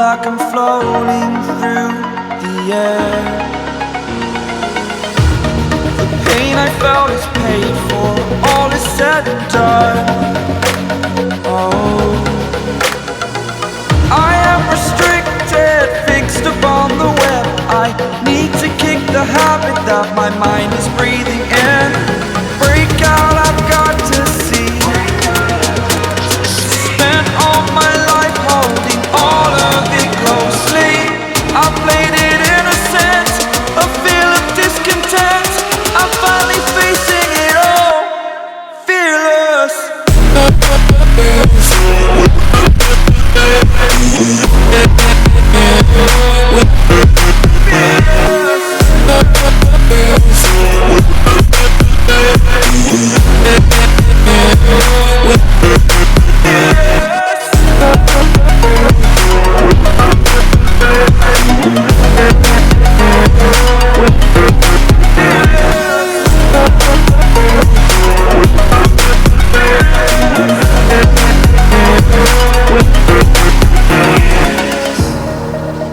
like I'm floating through the air. The pain I felt is paid for, all is said and done. Oh, I am restricted, fixed upon the web. I need to kick the habit that my mind is breathing in. Break out, I've got to see. Spent all my life holding all of it closely. I played it innocent, a feel of discontent. I'm finally facing it all, fearless.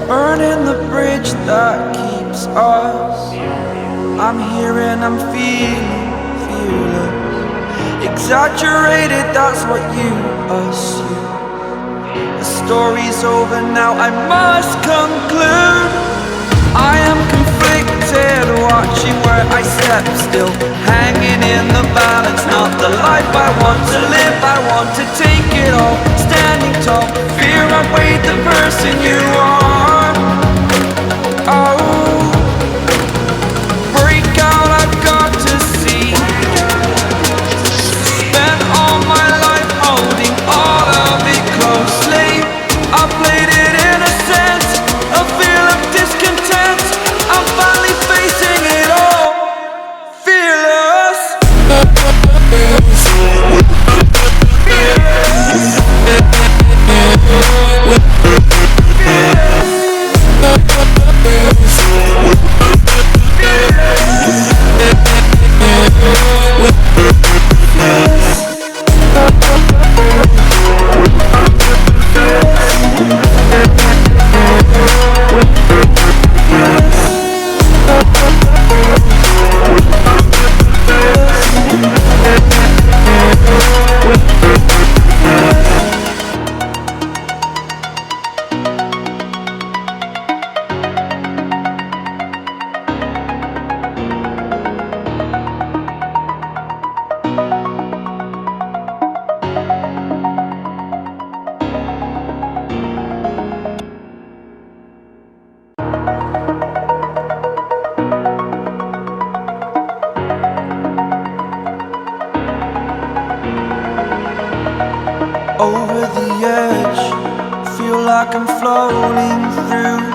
Burning the bridge that keeps us. I'm here and I'm feeling fearless. Exaggerated, that's what you assume. The story's over now, I must conclude. I am conflicted, watching where I step still, hanging in the balance. Not the life I want to live, I want to take it all. Standing tall, fear outweighed the person you are. Oh, break out, I've got to see. Spent all my life holding all of it closely. I played it innocent, a feel of discontent. I'm finally facing it all, fearless. Over the edge, feel like I'm floating through